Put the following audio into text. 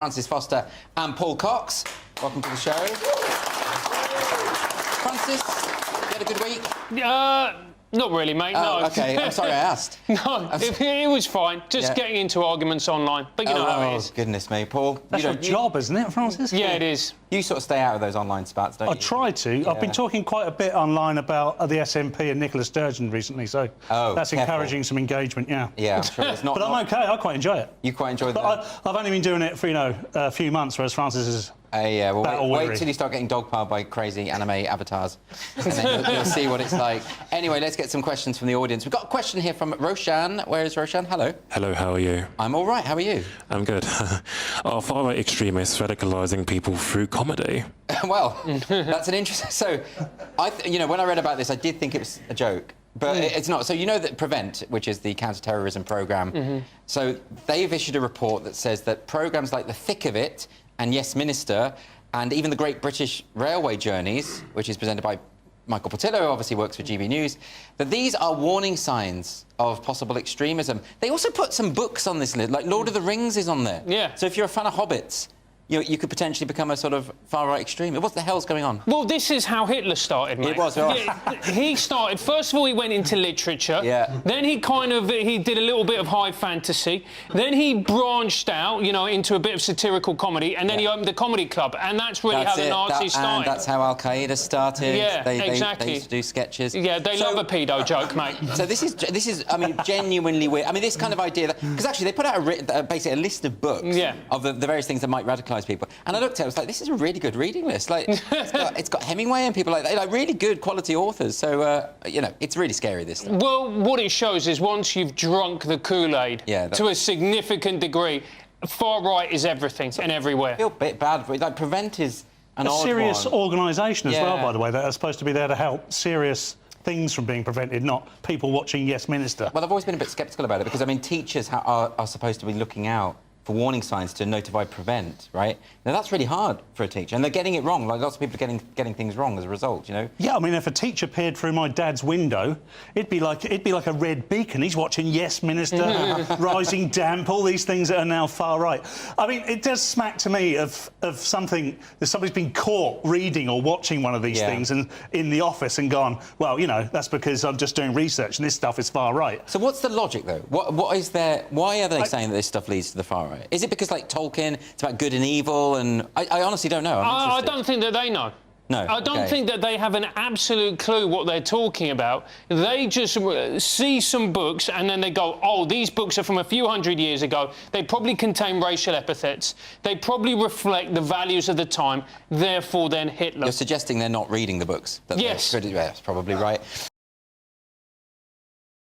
Francis Foster and Paul Cox. Welcome to the show. Francis, you had a good week? Not really, mate, Oh, no. OK, I'm sorry I asked. No, it was fine. Just getting into arguments online. But you know how it is. Goodness me, Paul. That's your job, isn't it, Francis? Yeah, it is. You sort of stay out of those online spats, don't you? I try to. Yeah. I've been talking quite a bit online about the SNP and Nicola Sturgeon recently, so that's encouraging some engagement, yeah. Yeah, I'm sure it's not... But I'm OK, I quite enjoy it. You quite enjoy that? But I've only been doing it for, a few months, whereas Francis is... yeah, well, wait till you start getting dogpiled by crazy anime avatars. And then you'll see what it's like. Anyway, let's get some questions from the audience. We've got a question here from Roshan. Where is Roshan? Hello. Hello, how are you? I'm all right. How are you? I'm good. Are far-right extremists radicalising people through comedy? Well, that's an interesting... So, when I read about this, I did think it was a joke. But it's not. So you know that Prevent, which is the counter-terrorism programme, so they've issued a report that says that programmes like The Thick of It and Yes Minister, and even the Great British Railway Journeys, which is presented by Michael Portillo, who obviously works for GB News, that these are warning signs of possible extremism. They also put some books on this list, like Lord of the Rings is on there. Yeah. So if you're a fan of Hobbits, you could potentially become a sort of far-right extremist. What the hell's going on? Well, this is how Hitler started, mate. It was, right. He started... First of all, he went into literature. Yeah. Then he he did a little bit of high fantasy. Then he branched out, into a bit of satirical comedy, and then he opened the comedy club, and that's really how the Nazis started. And that's how Al-Qaeda started. Yeah, They exactly. used to do sketches. Yeah, they love a pedo joke, mate. So this is, I mean, genuinely weird. I mean, this kind of idea... Because actually, they put out basically a list of books of the various things that might radicalise people. And I looked at it, I was like, this is a really good reading list. Like, it's got Hemingway and people like that, like really good quality authors. So, it's really scary, this stuff. Well, what it shows is once you've drunk the Kool-Aid to a significant degree, far-right is everything and everywhere. I feel a bit bad for it. Like, Prevent is an odd serious organisation as well, by the way, that are supposed to be there to help serious things from being prevented, not people watching Yes Minister. Well, I've always been a bit sceptical about it because, I mean, teachers are supposed to be looking out for warning signs to notify Prevent, right? Now, that's really hard for a teacher, and they're getting it wrong. Like, lots of people are getting things wrong as a result, Yeah, I mean, if a teacher peered through my dad's window, it'd be like a red beacon. He's watching Yes Minister, Rising Damp, all these things that are now far right. I mean, it does smack to me of something that somebody's been caught reading or watching one of these things and in the office and gone, well, that's because I'm just doing research and this stuff is far right. So what's the logic, though? What is there? Why are they saying that this stuff leads to the far right? Is it because, like, Tolkien, it's about good and evil, and I honestly don't know. I don't think that they know. No, I don't think that they have an absolute clue what they're talking about. They just see some books and then they go, oh, these books are from a few hundred years ago. They probably contain racial epithets. They probably reflect the values of the time. Therefore, then Hitler. You're suggesting they're not reading the books? Yes. That's probably right.